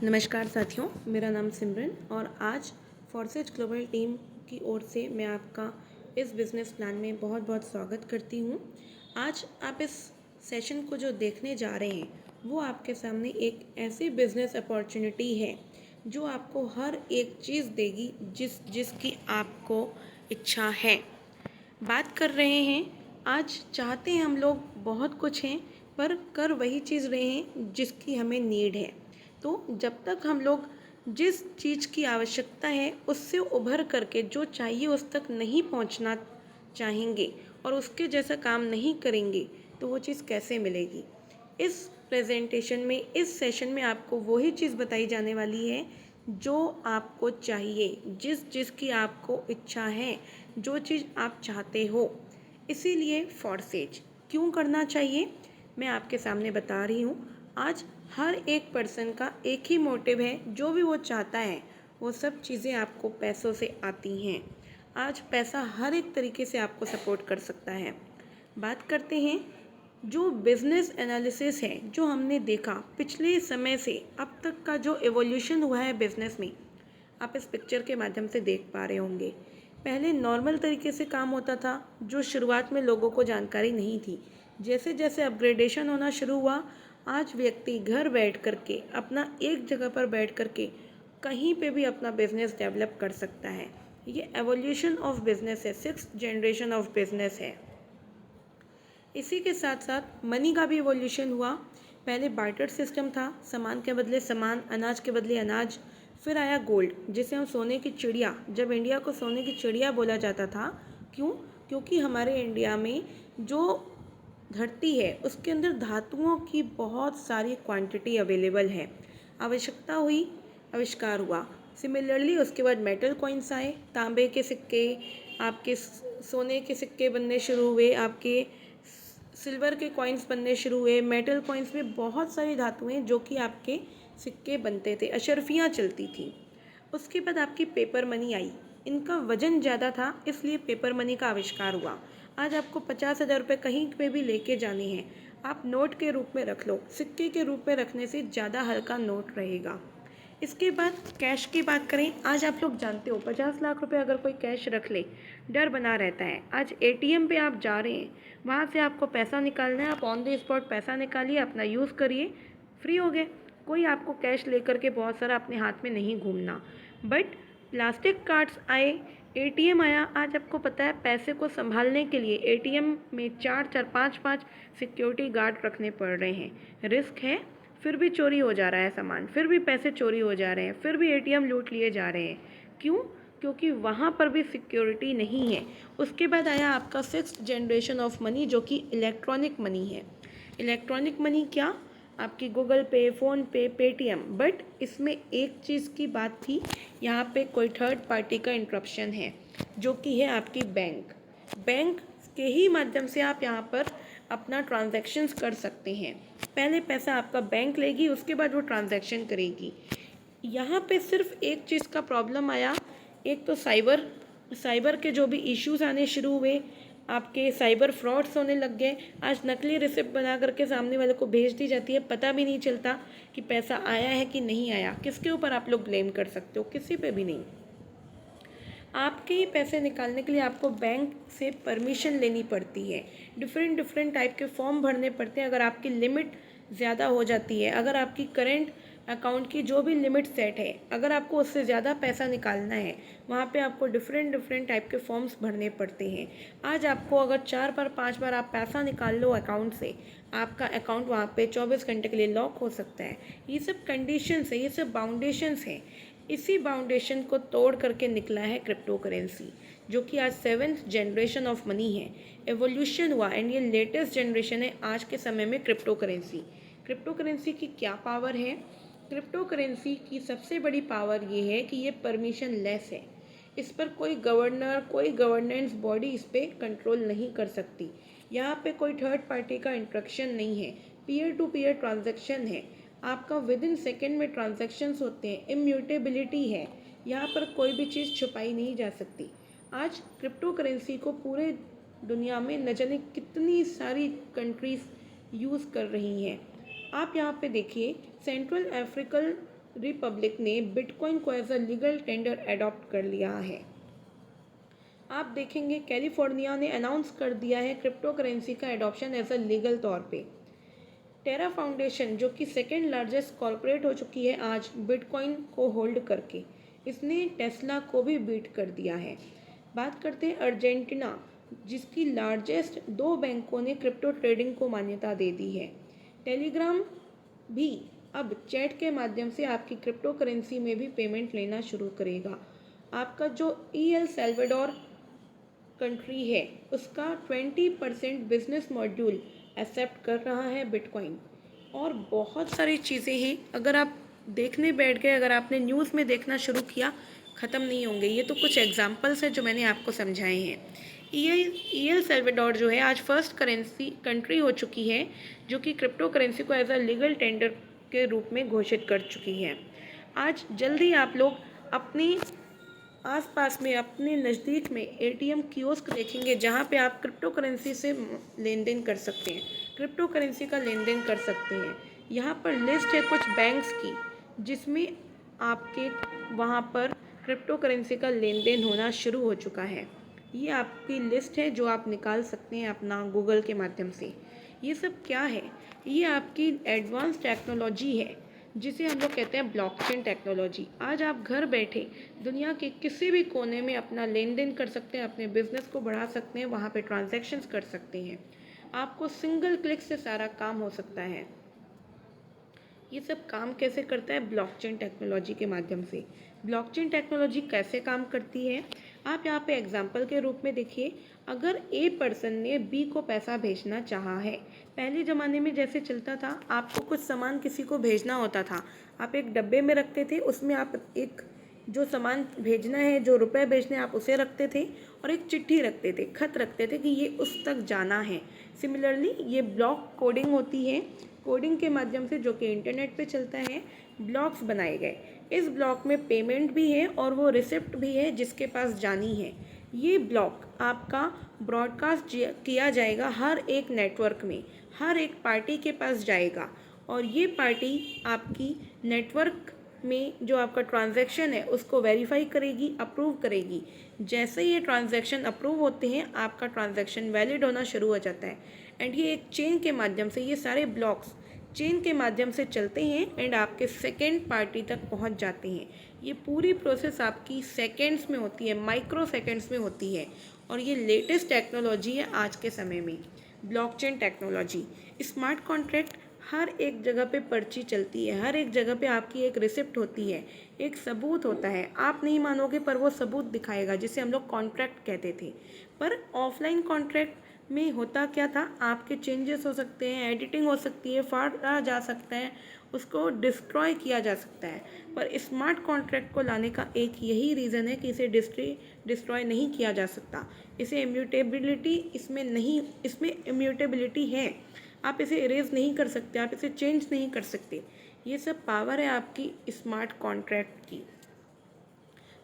नमस्कार साथियों, मेरा नाम सिमरन और आज फॉरसेज ग्लोबल टीम की ओर से मैं आपका इस बिज़नेस प्लान में बहुत बहुत स्वागत करती हूँ। आज आप इस सेशन को जो देखने जा रहे हैं वो आपके सामने एक ऐसी बिज़नेस अपॉर्चुनिटी है जो आपको हर एक चीज़ देगी जिसकी आपको इच्छा है। बात कर रहे हैं, आज चाहते हैं हम लोग बहुत कुछ हैं पर कर वही चीज़ रहे हैं जिसकी हमें नीड है। तो जब तक हम लोग जिस चीज़ की आवश्यकता है उससे उभर करके जो चाहिए उस तक नहीं पहुंचना चाहेंगे और उसके जैसा काम नहीं करेंगे तो वो चीज़ कैसे मिलेगी। इस प्रेजेंटेशन में, इस सेशन में आपको वही चीज़ बताई जाने वाली है जो आपको चाहिए, जिसकी आपको इच्छा है, जो चीज़ आप चाहते हो। इसीलिए फॉरसेज क्यों करना चाहिए मैं आपके सामने बता रही हूँ। आज हर एक पर्सन का एक ही मोटिव है, जो भी वो चाहता है वो सब चीज़ें आपको पैसों से आती हैं। आज पैसा हर एक तरीके से आपको सपोर्ट कर सकता है। बात करते हैं, जो बिजनेस एनालिसिस है जो हमने देखा पिछले समय से अब तक का जो एवोल्यूशन हुआ है बिजनेस में, आप इस पिक्चर के माध्यम से देख पा रहे होंगे। पहले नॉर्मल तरीके से काम होता था, जो शुरुआत में लोगों को जानकारी नहीं थी। जैसे जैसे अपग्रेडेशन होना शुरू हुआ, आज व्यक्ति घर बैठ करके, अपना एक जगह पर बैठ करके कहीं पे भी अपना बिजनेस डेवलप कर सकता है। ये एवोल्यूशन ऑफ बिजनेस है, 6th जनरेशन ऑफ बिजनेस है। इसी के साथ साथ मनी का भी इवोल्यूशन हुआ। पहले बार्टर सिस्टम था, सामान के बदले सामान, अनाज के बदले अनाज। फिर आया गोल्ड, जिसे हम सोने की चिड़िया, जब इंडिया को सोने की चिड़िया बोला जाता था। क्यों? क्योंकि हमारे इंडिया में जो धरती है उसके अंदर धातुओं की बहुत सारी क्वांटिटी अवेलेबल है। आवश्यकता हुई, आविष्कार हुआ। सिमिलरली उसके बाद मेटल कॉइन्स आए, तांबे के सिक्के, आपके सोने के सिक्के बनने शुरू हुए, आपके सिल्वर के कॉइन्स बनने शुरू हुए। मेटल कॉइन्स में बहुत सारी धातुएं जो कि आपके सिक्के बनते थे, अशर्फियाँ चलती थी। उसके बाद आपकी पेपर मनी आई। इनका वजन ज़्यादा था, इसलिए पेपर मनी का आविष्कार हुआ। आज आपको 50,000 रुपये कहीं पे भी लेके जाने हैं, आप नोट के रूप में रख लो, सिक्के के रूप में रखने से ज़्यादा हल्का नोट रहेगा। इसके बाद कैश की बात करें, आज आप लोग जानते हो 50 लाख रुपए अगर कोई कैश रख ले, डर बना रहता है। आज एटीएम पे आप जा रहे हैं, वहाँ से आपको पैसा निकालना है, आप ऑन द स्पॉट पैसा निकालिए, अपना यूज़ करिए, फ्री हो गए। कोई आपको कैश लेकर के बहुत सारा अपने हाथ में नहीं घूमना। बट प्लास्टिक कार्ड्स आए, एटीएम आया। आज आपको पता है पैसे को संभालने के लिए एटीएम में 4-4, 5-5 सिक्योरिटी गार्ड रखने पड़ रहे हैं। रिस्क है, फिर भी चोरी हो जा रहा है सामान, फिर भी पैसे चोरी हो जा रहे हैं, फिर भी एटीएम लूट लिए जा रहे हैं। क्यों? क्योंकि वहाँ पर भी सिक्योरिटी नहीं है। उसके बाद आया आपका 6th जनरेशन ऑफ मनी, जो कि इलेक्ट्रॉनिक मनी है। इलेक्ट्रॉनिक मनी क्या? आपकी गूगल पे, फ़ोन पे, पेटीएम। बट इसमें एक चीज़ की बात थी, यहाँ पे कोई थर्ड पार्टी का इंटरप्शन है, जो कि है आपकी बैंक। बैंक के ही माध्यम से आप यहाँ पर अपना ट्रांजैक्शंस कर सकते हैं। पहले पैसा आपका बैंक लेगी, उसके बाद वो ट्रांजैक्शन करेगी। यहाँ पे सिर्फ एक चीज़ का प्रॉब्लम आया, एक तो साइबर के जो भी इश्यूज आने शुरू हुए, आपके साइबर फ्रॉड्स होने लग गए। आज नकली रिसिप्ट बना करके सामने वाले को भेज दी जाती है, पता भी नहीं चलता कि पैसा आया है कि नहीं आया। किसके ऊपर आप लोग ब्लेम कर सकते हो? किसी पे भी नहीं। आपके ही पैसे निकालने के लिए आपको बैंक से परमिशन लेनी पड़ती है, डिफरेंट टाइप के फॉर्म भरने पड़ते हैं। अगर आपकी लिमिट ज़्यादा हो जाती है, अगर आपकी करंट अकाउंट की जो भी लिमिट सेट है, अगर आपको उससे ज़्यादा पैसा निकालना है, वहाँ पे आपको डिफरेंट टाइप के फॉर्म्स भरने पड़ते हैं। आज आपको अगर 4 बार 5 बार आप पैसा निकाल लो अकाउंट से, आपका अकाउंट वहाँ पे 24 घंटे के लिए लॉक हो सकता है। ये सब कंडीशंस है, ये सब बाउंडेशंस हैं। इसी बाउंडेशन को तोड़ करके निकला है क्रिप्टो करेंसी, जो कि आज 7th जनरेशन ऑफ मनी है। एवोल्यूशन हुआ एंड ये लेटेस्ट जनरेशन है आज के समय में क्रिप्टो करेंसी। क्रिप्टो करेंसी की क्या पावर है? क्रिप्टो करेंसी की सबसे बड़ी पावर ये है कि ये परमिशन लेस है। इस पर कोई गवर्नर, कोई गवर्नेंस बॉडी इस पर कंट्रोल नहीं कर सकती। यहाँ पे कोई थर्ड पार्टी का इंट्रक्शन नहीं है, पीयर टू पीयर ट्रांजैक्शन है। आपका विद इन सेकेंड में ट्रांजैक्शंस होते हैं, इम्यूटेबिलिटी है। यहाँ पर कोई भी चीज़ छुपाई नहीं जा सकती। आज क्रिप्टो करेंसी को पूरे दुनिया में न जाने कितनी सारी कंट्रीज़ यूज़ कर रही हैं। आप यहाँ पे देखिए, सेंट्रल अफ्रीकन रिपब्लिक ने बिटकॉइन को as a legal tender adopt कर लिया है। आप देखेंगे कैलिफोर्निया ने अनाउंस कर दिया है क्रिप्टो करेंसी का एडॉप्शन एज अ लीगल तौर पे। टेरा फाउंडेशन जो कि सेकेंड लार्जेस्ट कॉरपोरेट हो चुकी है आज बिटकॉइन को होल्ड करके, इसने टेस्ला को भी बीट कर दिया है। बात करते हैं अर्जेंटीना, जिसकी लार्जेस्ट 2 बैंकों ने क्रिप्टो ट्रेडिंग को मान्यता दे दी है। टेलीग्राम भी अब चैट के माध्यम से आपकी क्रिप्टो करेंसी में भी पेमेंट लेना शुरू करेगा। आपका जो एल सल्वाडोर कंट्री है उसका 20% बिजनेस मॉड्यूल एक्सेप्ट कर रहा है बिटकॉइन। और बहुत सारी चीज़ें हैं, अगर आप देखने बैठ गए, अगर आपने न्यूज़ में देखना शुरू किया, ख़त्म नहीं होंगे। ये तो कुछ एग्जांपल्स हैं जो मैंने आपको समझाए हैं। एल सल्वाडोर जो है आज फर्स्ट करेंसी कंट्री हो चुकी है जो कि क्रिप्टो करेंसी को एज अ लीगल टेंडर के रूप में घोषित कर चुकी है। आज जल्दी आप लोग अपनी आसपास में अपने नज़दीक में एटीएम कियोस्क देखेंगे जहां पे आप क्रिप्टो करेंसी से लेन देन कर सकते हैं, क्रिप्टो करेंसी का लेन देन कर सकते हैं। यहां पर लिस्ट है कुछ बैंक्स की जिसमें आपके वहां पर क्रिप्टो करेंसी का लेन देन होना शुरू हो चुका है। ये आपकी लिस्ट है जो आप निकाल सकते हैं अपना गूगल के माध्यम से। ये सब क्या है? ये आपकी एडवांस टेक्नोलॉजी है जिसे हम लोग कहते हैं ब्लॉकचेन टेक्नोलॉजी। आज आप घर बैठे दुनिया के किसी भी कोने में अपना लेन देन कर सकते हैं, अपने बिजनेस को बढ़ा सकते हैं, वहाँ पे ट्रांजैक्शंस कर सकते हैं। आपको सिंगल क्लिक से सारा काम हो सकता है। ये सब काम कैसे करता है? ब्लॉकचेन टेक्नोलॉजी के माध्यम से। ब्लॉकचेन टेक्नोलॉजी कैसे काम करती है आप यहाँ पे एग्जाम्पल के रूप में देखिए। अगर ए पर्सन ने बी को पैसा भेजना चाहा है, पहले ज़माने में जैसे चलता था, आपको कुछ सामान किसी को भेजना होता था, आप एक डब्बे में रखते थे, उसमें आप एक जो सामान भेजना है, जो रुपए भेजने आप उसे रखते थे और एक चिट्ठी रखते थे, खत रखते थे कि ये उस तक जाना है। सिमिलरली ये ब्लॉक कोडिंग होती है, कोडिंग के माध्यम से जो कि इंटरनेट पे चलता है, ब्लॉक्स बनाए गए। इस ब्लॉक में पेमेंट भी है और वो रिसिप्ट भी है जिसके पास जानी है। ये ब्लॉक आपका ब्रॉडकास्ट किया जाएगा हर एक नेटवर्क में, हर एक पार्टी के पास जाएगा और ये पार्टी आपकी नेटवर्क में जो आपका ट्रांजैक्शन है उसको वेरीफाई करेगी, अप्रूव करेगी। जैसे ये ट्रांजैक्शन अप्रूव होते हैं आपका ट्रांजैक्शन वैलिड होना शुरू हो जाता है। एंड ये एक चेन के माध्यम से, ये सारे ब्लॉक्स चेन के माध्यम से चलते हैं एंड आपके सेकेंड पार्टी तक पहुंच जाते हैं। ये पूरी प्रोसेस आपकी सेकेंड्स में होती है, माइक्रो सेकेंड्स में होती है और ये लेटेस्ट टेक्नोलॉजी है आज के समय में, ब्लॉकचेन टेक्नोलॉजी। स्मार्ट कॉन्ट्रैक्ट हर एक जगह पे पर्ची चलती है, हर एक जगह पे आपकी एक रिसिप्ट होती है, एक सबूत होता है। आप नहीं मानोगे पर वो सबूत दिखाएगा, जिसे हम लोग कॉन्ट्रैक्ट कहते थे। पर ऑफलाइन कॉन्ट्रैक्ट में होता क्या था, आपके चेंजेस हो सकते हैं, एडिटिंग हो सकती है, फाड़ा जा सकता है, उसको डिस्ट्रॉय किया जा सकता है। पर स्मार्ट कॉन्ट्रैक्ट को लाने का एक यही रीज़न है कि इसे डिस्ट्रॉय नहीं किया जा सकता। इसे इम्यूटेबिलिटी इसमें इम्यूटेबिलिटी है, आप इसे इरेज नहीं कर सकते, आप इसे चेंज नहीं कर सकते। ये सब पावर है आपकी स्मार्ट कॉन्ट्रैक्ट की।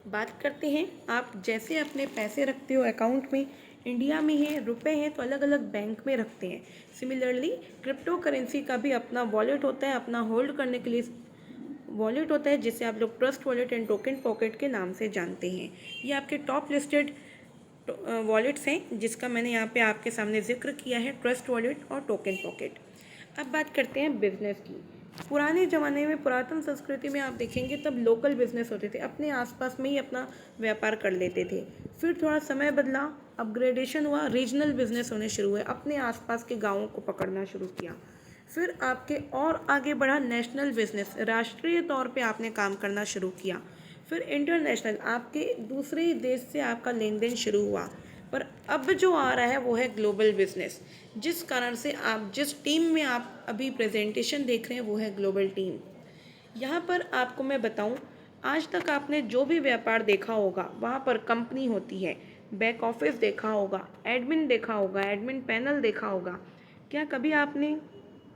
बात करते हैं, आप जैसे अपने पैसे रखते हो अकाउंट में, इंडिया में है, रुपए हैं तो अलग अलग बैंक में रखते हैं। सिमिलरली क्रिप्टो करेंसी का भी अपना वॉलेट होता है, अपना होल्ड करने के लिए वॉलेट होता है जिसे आप लोग trust wallet and token pocket के नाम से जानते हैं। ये आपके टॉप लिस्टेड वॉलेट्स हैं जिसका मैंने यहाँ पे आपके सामने जिक्र किया है, ट्रस्ट वॉलेट और टोकन पॉकेट। अब बात करते हैं बिजनेस की। पुराने ज़माने में, पुरातन संस्कृति में आप देखेंगे तब लोकल बिजनेस होते थे, अपने आसपास में ही अपना व्यापार कर लेते थे। फिर थोड़ा समय बदला, अपग्रेडेशन हुआ, रीजनल बिजनेस होने शुरू हुए, अपने आसपास के गाँवों को पकड़ना शुरू किया। फिर आपके और आगे बढ़ा नेशनल बिजनेस, राष्ट्रीय तौर पे आपने काम करना शुरू किया। फिर इंटरनेशनल, आपके दूसरे देश से आपका लेन देन शुरू हुआ। पर अब जो आ रहा है वो है ग्लोबल बिजनेस, जिस कारण से आप जिस टीम में आप अभी प्रेजेंटेशन देख रहे हैं वो है ग्लोबल टीम। यहाँ पर आपको मैं बताऊँ, आज तक आपने जो भी व्यापार देखा होगा वहाँ पर कंपनी होती है, बैक ऑफिस देखा होगा, एडमिन देखा होगा, एडमिन पैनल देखा होगा। क्या कभी आपने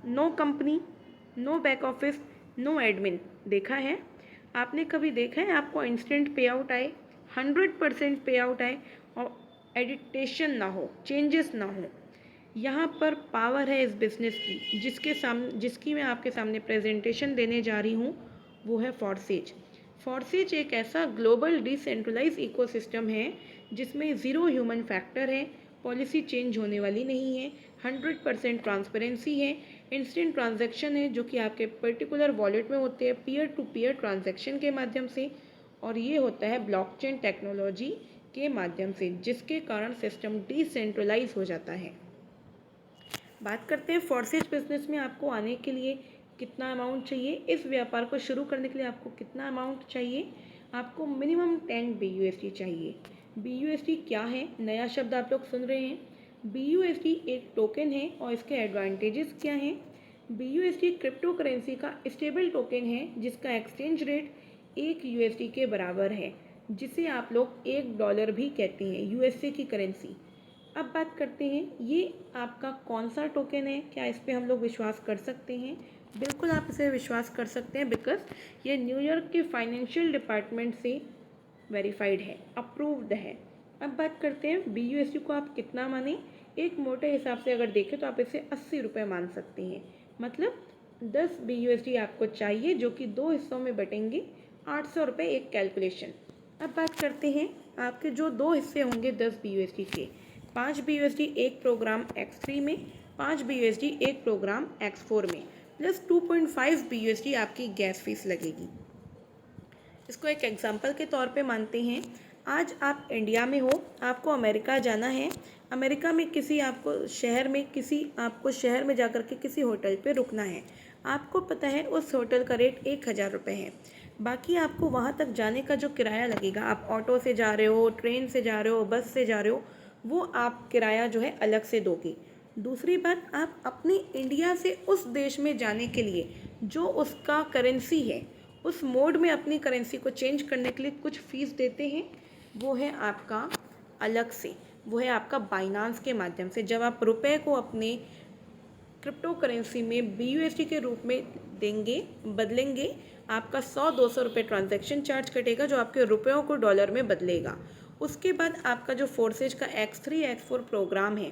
no company, no back office, no admin देखा है? आपने कभी देखा है आपको इंस्टेंट पे आउट आए, 100% पे आउट आए और एडिटेशन ना हो, चेंजेस ना हो? यहाँ पर पावर है इस बिज़नेस की, जिसकी मैं आपके सामने प्रेजेंटेशन देने जा रही हूँ, वो है फॉर्सेज। फॉर्सेज एक ऐसा ग्लोबल डिसेंट्रलाइज इकोसिस्टम है जिसमें ज़ीरो ह्यूमन फैक्टर है, पॉलिसी चेंज होने वाली नहीं है, 100% ट्रांसपेरेंसी है, इंस्टेंट ट्रांजैक्शन है जो कि आपके पर्टिकुलर वॉलेट में होते हैं पीयर टू पीयर ट्रांजैक्शन के माध्यम से, और ये होता है ब्लॉकचेन टेक्नोलॉजी के माध्यम से, जिसके कारण सिस्टम डिसेंट्रलाइज हो जाता है। बात करते हैं फॉर्सेज बिजनेस में आपको आने के लिए कितना अमाउंट चाहिए। इस व्यापार को शुरू करने के लिए आपको कितना अमाउंट चाहिए? आपको मिनिमम 10 BUSD चाहिए। BUSD क्या है? नया शब्द आप लोग सुन रहे हैं। BUSD एक टोकन है और इसके एडवांटेजेस क्या हैं? BUSD क्रिप्टो करेंसी का स्टेबल टोकन है जिसका एक्सचेंज रेट 1 USD के बराबर है, जिसे आप लोग $1 भी कहते हैं, USA की करेंसी। अब बात करते हैं ये आपका कौन सा टोकन है, क्या इस पर हम लोग विश्वास कर सकते हैं? बिल्कुल आप इसे विश्वास कर सकते हैं, बिकॉज ये न्यूयॉर्क के फाइनेंशियल डिपार्टमेंट से वेरीफाइड है, अप्रूव्ड है। अब बात करते हैं BUSD को आप कितना माने। एक मोटे हिसाब से अगर देखें तो आप इसे 80 रुपये मान सकते हैं, मतलब 10 BUSD आपको चाहिए जो कि 2 हिस्सों में बटेंगे, 800 रुपये एक कैलकुलेशन। अब बात करते हैं आपके जो 2 हिस्से होंगे 10 BUSD के। 5 BUSD एक प्रोग्राम X3 में, 5 BUSD एक प्रोग्राम X4 में, प्लस 2.5 BUSD आपकी गैस फीस लगेगी। इसको एक एग्जांपल के तौर पे मानते हैं। आज आप इंडिया में हो, आपको अमेरिका जाना है, अमेरिका में किसी आपको शहर में जाकर के किसी होटल पे रुकना है। आपको पता है उस होटल का रेट 1000 रुपये है। बाकी आपको वहाँ तक जाने का जो किराया लगेगा, आप ऑटो से जा रहे हो, ट्रेन से जा रहे हो, बस से जा रहे हो, वो आप किराया जो है अलग से दोगे। दूसरी बात, आप अपने इंडिया से उस देश में जाने के लिए जो उसका करेंसी है, उस मोड में अपनी करेंसी को चेंज करने के लिए कुछ फ़ीस देते हैं, वो है आपका अलग से, वो है आपका बाइनांस के माध्यम से। जब आप रुपए को अपने क्रिप्टो करेंसी में BUSD के रूप में देंगे, बदलेंगे, आपका 100-200 रुपये ट्रांजैक्शन चार्ज कटेगा जो आपके रुपयों को डॉलर में बदलेगा। उसके बाद आपका जो फोर्सेज का X3 X4 प्रोग्राम है,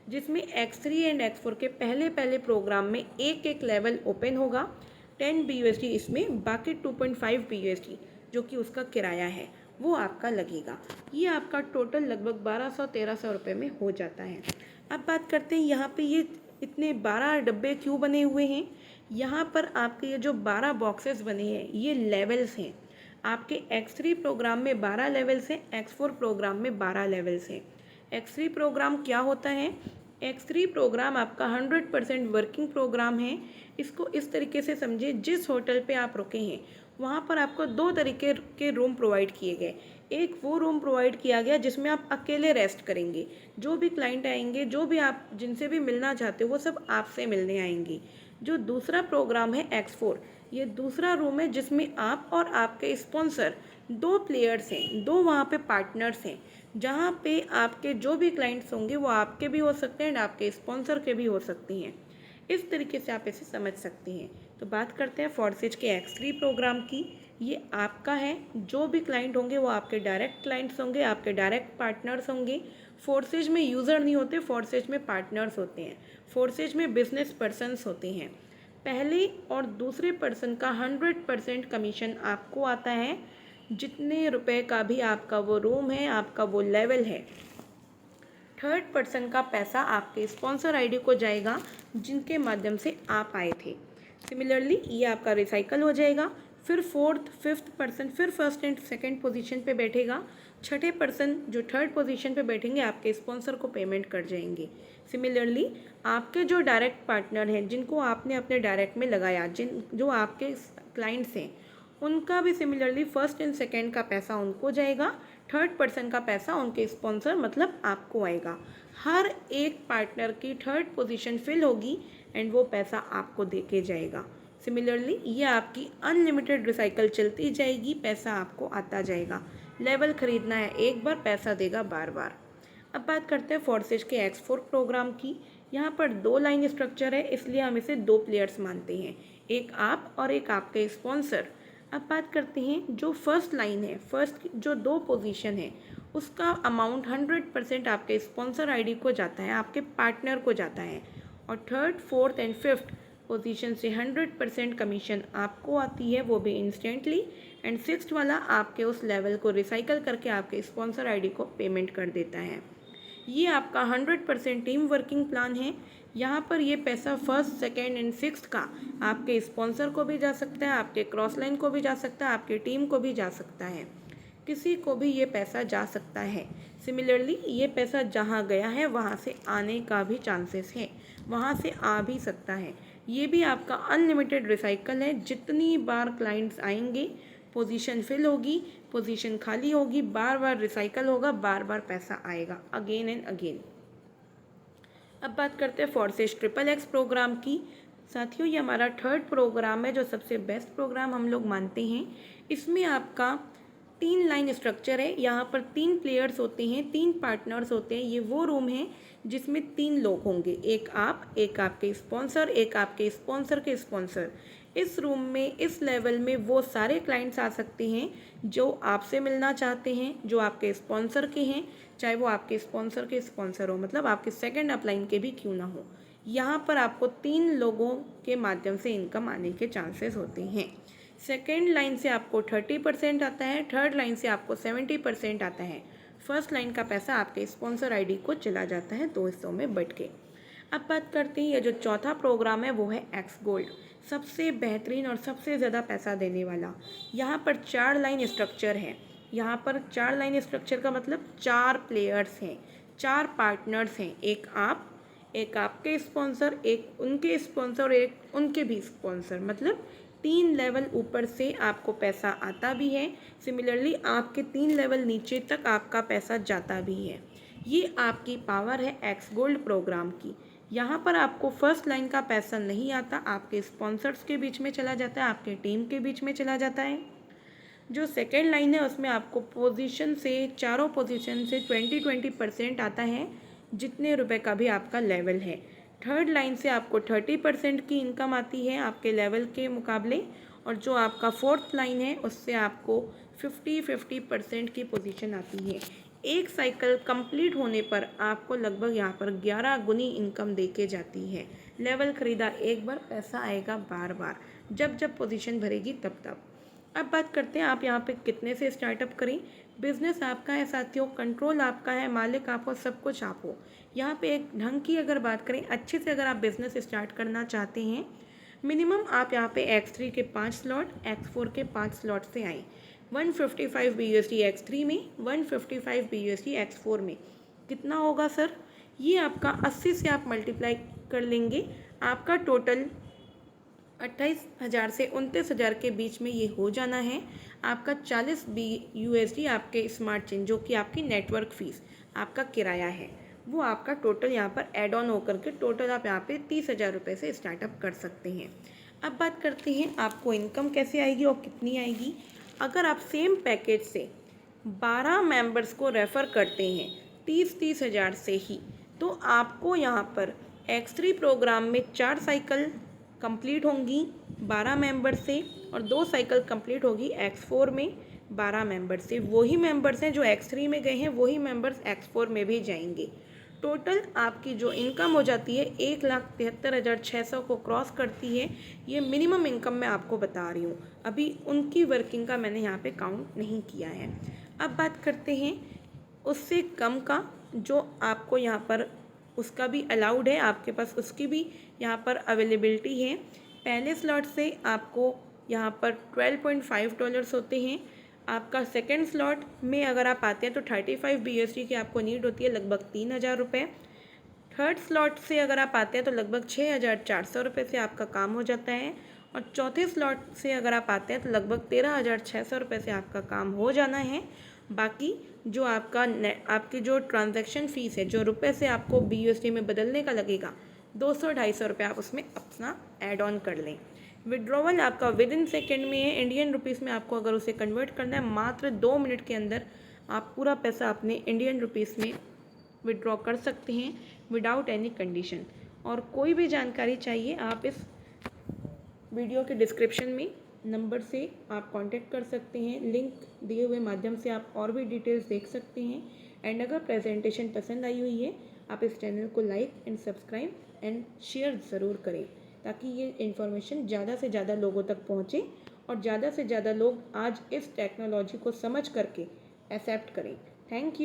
जिसमें X3 एंड X4 के पहले पहले प्रोग्राम में एक एक लेवल ओपन होगा, 10 BUSD इसमें, बाकी 2.5 BUSD जो कि उसका किराया है वो आपका लगेगा। ये आपका टोटल लगभग 1200-1300 रुपये में हो जाता है। अब बात करते हैं यहाँ पे ये इतने 12 डब्बे क्यों बने हुए हैं। यहाँ पर आपके ये जो 12 बॉक्सेस बने हैं ये लेवल्स हैं। आपके X3 प्रोग्राम में 12 लेवल्स हैं, X4 प्रोग्राम में 12 लेवल्स हैं। X3 प्रोग्राम क्या होता है? X3 प्रोग्राम आपका 100% वर्किंग प्रोग्राम है। इसको इस तरीके से समझिए, जिस होटल पे आप रुके हैं वहाँ पर आपको 2 तरीके के रूम प्रोवाइड किए गए। एक वो रूम प्रोवाइड किया गया जिसमें आप अकेले रेस्ट करेंगे, जो भी क्लाइंट आएंगे, जो भी आप जिनसे भी मिलना चाहते हो वो सब आपसे मिलने आएंगे। जो दूसरा प्रोग्राम है X4, ये दूसरा रूम है जिसमें आप और आपके स्पॉन्सर 2 प्लेयर्स हैं, 2 वहाँ पे पार्टनर्स हैं, जहाँ पे आपके जो भी क्लाइंट्स होंगे वो आपके भी हो सकते हैं एंड आपके स्पॉन्सर के भी हो सकती हैं। इस तरीके से आप इसे समझ सकते हैं। तो बात करते हैं फॉर्सेज के X3 प्रोग्राम की। ये आपका है, जो भी क्लाइंट होंगे वो आपके डायरेक्ट क्लाइंट्स होंगे, आपके डायरेक्ट पार्टनर्स होंगे। फोर्सेज में यूज़र नहीं होते, फोर्सेज में पार्टनर्स होते हैं, फोर्सेज में बिजनेस पर्सनस होते हैं। पहले और दूसरे पर्सन का 100% कमीशन आपको आता है, जितने रुपए का भी आपका वो रूम है, आपका वो लेवल है। थर्ड पर्सन का पैसा आपके स्पॉन्सर आईडी को जाएगा जिनके माध्यम से आप आए थे। सिमिलरली ये आपका रिसाइकल हो जाएगा। फिर फोर्थ फिफ्थ पर्सन फिर फर्स्ट एंड सेकंड पोजीशन पे बैठेगा, छठे पर्सन जो थर्ड पोजीशन पे बैठेंगे आपके स्पॉन्सर को पेमेंट कर जाएंगे। सिमिलरली आपके जो डायरेक्ट पार्टनर हैं, जिनको आपने अपने डायरेक्ट में लगाया, जो आपके क्लाइंट्स हैं, उनका भी सिमिलरली फर्स्ट एंड सेकंड का पैसा उनको जाएगा, थर्ड पर्सन का पैसा उनके स्पॉन्सर मतलब आपको आएगा। हर एक पार्टनर की थर्ड पोजीशन फिल होगी एंड वो पैसा आपको दे के जाएगा। सिमिलरली ये आपकी अनलिमिटेड रिसाइकल चलती जाएगी, पैसा आपको आता जाएगा। लेवल खरीदना है एक बार, पैसा देगा बार बार। अब बात करते हैं फोर्सेज के X4 प्रोग्राम की। यहाँ पर 2 लाइन स्ट्रक्चर है, इसलिए हम इसे 2 प्लेयर्स मानते हैं, एक आप और एक आपके स्पॉन्सर। अब बात करते हैं जो फर्स्ट लाइन है, फर्स्ट जो 2 पोजीशन है, उसका अमाउंट 100% आपके स्पॉन्सर आईडी को जाता है, आपके पार्टनर को जाता है। और third fourth and fifth position से 100% कमीशन आपको आती है, वो भी इंस्टेंटली। एंड सिक्स्थ वाला आपके उस लेवल को रिसाइकल करके आपके स्पॉन्सर आईडी को पेमेंट कर देता है। ये आपका 100% टीम वर्किंग प्लान है। यहाँ पर ये पैसा फर्स्ट, सेकेंड एंड सिक्स्थ का आपके स्पॉन्सर को भी जा सकता है, आपके क्रॉस लाइन को भी जा सकता है, आपकी टीम को भी जा सकता है, किसी को भी ये पैसा जा सकता है। सिमिलरली ये पैसा जहाँ गया है वहाँ से आने का भी चांसेस है, वहाँ से आ भी सकता है। ये भी आपका अनलिमिटेड रिसाइकल है। जितनी बार क्लाइंट्स आएंगे पोजीशन फिल होगी, पोजीशन खाली होगी, बार बार रिसाइकल होगा, बार बार पैसा आएगा अगेन एंड अगेन। अब बात करते हैं फोर्सेज ट्रिपल एक्स प्रोग्राम की। साथियों, ये हमारा थर्ड प्रोग्राम है जो सबसे बेस्ट प्रोग्राम हम लोग मानते हैं। इसमें आपका 3 लाइन स्ट्रक्चर है। यहाँ पर 3 प्लेयर्स होते हैं, 3 पार्टनर्स होते हैं। ये वो रूम है जिसमें 3 लोग होंगे, एक आप, एक आपके स्पॉन्सर, एक आपके स्पॉन्सर के स्पॉन्सर। इस रूम में, इस लेवल में वो सारे क्लाइंट्स आ सकते हैं जो आपसे मिलना चाहते हैं, जो आपके स्पॉन्सर के हैं, चाहे वो आपके स्पॉन्सर के स्पॉन्सर हो, मतलब आपके सेकंड अपलाइन के भी क्यों ना हो। यहाँ पर आपको 3 लोगों के माध्यम से इनकम आने के चांसेस होते हैं। सेकेंड लाइन से आपको 30% आता है, थर्ड लाइन से आपको 70% आता है। फर्स्ट लाइन का पैसा आपके स्पॉन्सर आईडी को चला जाता है 2 हिस्सों में बट के। अब बात करते हैं, ये जो चौथा प्रोग्राम है वो है एक्स गोल्ड, सबसे बेहतरीन और सबसे ज़्यादा पैसा देने वाला। यहाँ पर 4 लाइन स्ट्रक्चर है। यहाँ पर 4 लाइन स्ट्रक्चर का मतलब 4 प्लेयर्स हैं, 4 पार्टनर्स हैं, एक आप, एक आपके स्पॉन्सर, एक उनके स्पॉन्सर, एक उनके भी स्पॉन्सर, मतलब 3 लेवल ऊपर से आपको पैसा आता भी है। सिमिलरली आपके 3 लेवल नीचे तक आपका पैसा जाता भी है। ये आपकी पावर है एक्स गोल्ड प्रोग्राम की। यहाँ पर आपको फर्स्ट लाइन का पैसा नहीं आता, आपके स्पॉन्सर्स के बीच में चला जाता है, आपके टीम के बीच में चला जाता है। जो सेकेंड लाइन है उसमें आपको पोजीशन से, चारों पोजीशन से 20% आता है, जितने रुपए का भी आपका लेवल है। थर्ड लाइन से आपको 30% की इनकम आती है आपके लेवल के मुकाबले, और जो आपका फोर्थ लाइन है उससे आपको 50% की पोजीशन आती है। एक साइकिल कंप्लीट होने पर आपको लगभग यहाँ पर 11 गुनी इनकम देके जाती है। लेवल खरीदा एक बार, पैसा आएगा बार बार, जब जब पोजीशन भरेगी तब तब। अब बात करते हैं आप यहाँ पे कितने से स्टार्टअप करें। बिजनेस आपका है साथियों, कंट्रोल आपका है, मालिक आप हो, सब कुछ आप हो। यहाँ पे एक ढंग की अगर बात करें, अच्छे से अगर आप बिजनेस स्टार्ट करना चाहते हैं, मिनिमम आप यहाँ पे X3 के 5 स्लॉट, X4 के 5 स्लॉट से आएँ। 155 BUSD X3 में, 155 BUSD X4 में कितना होगा सर? ये आपका 80 से आप मल्टीप्लाई कर लेंगे, आपका टोटल 28,000 से 29,000 के बीच में ये हो जाना है। आपका 40 BUSD आपके स्मार्ट चेन, जो कि आपकी नेटवर्क फीस, आपका किराया है, वो आपका टोटल यहाँ पर ऐड ऑन होकर के टोटल आप यहाँ पे 30,000 रुपये से स्टार्टअप कर सकते हैं। अब बात करते हैं आपको इनकम कैसे आएगी और कितनी आएगी। अगर आप सेम पैकेज से 12 मेंबर्स को रेफ़र करते हैं 30-30 हज़ार से ही, तो आपको यहाँ पर X3 प्रोग्राम में 4 साइकिल कंप्लीट होंगी 12 मेंबर से, और 2 साइकिल कंप्लीट होगी X4 में 12 मेंबर से। वही मेंबर्स हैं जो X3 में गए हैं, वही मेंबर्स X4 में भी जाएंगे। टोटल आपकी जो इनकम हो जाती है 1,73,600 को क्रॉस करती है। ये मिनिमम इनकम मैं आपको बता रही हूँ, अभी उनकी वर्किंग का मैंने यहाँ पे काउंट नहीं किया है। अब बात करते हैं उससे कम का, जो आपको यहाँ पर उसका भी अलाउड है, आपके पास उसकी भी यहाँ पर अवेलेबिलिटी है। पहले स्लॉट से आपको यहाँ पर $12.5 होते हैं। आपका सेकेंड स्लॉट में अगर आप आते हैं तो 35 BUSD की आपको नीड होती है, लगभग 3,000 रुपये। थर्ड स्लॉट से अगर आप आते हैं तो लगभग 6,400 रुपये से आपका काम हो जाता है, और चौथे स्लॉट से अगर आप आते हैं तो लगभग 13,600 रुपये से आपका काम हो जाना है। बाकी जो आपकी जो ट्रांजैक्शन फ़ीस है, जो रुपये से आपको BUSD में बदलने का लगेगा, 200-250 रुपये आप उसमें अपना ऐड ऑन कर लें। विड्रॉवल आपका विद इन सेकेंड में है, इंडियन रुपीज़ में आपको अगर उसे कन्वर्ट करना है, मात्र 2 मिनट के अंदर आप पूरा पैसा अपने इंडियन रुपीज़ में विड्रॉ कर सकते हैं विदाउट एनी कंडीशन। और कोई भी जानकारी चाहिए आप इस वीडियो के डिस्क्रिप्शन में नंबर से आप कांटेक्ट कर सकते हैं, लिंक दिए हुए माध्यम से आप और भी डिटेल्स देख सकते हैं। एंड अगर प्रेजेंटेशन पसंद आई हुई है, आप इस चैनल को like and subscribe and share ज़रूर करें। ताकि ये इन्फॉर्मेशन ज़्यादा से ज़्यादा लोगों तक पहुँचे और ज़्यादा से ज़्यादा लोग आज इस टेक्नोलॉजी को समझ करके एक्सेप्ट करें। Thank you.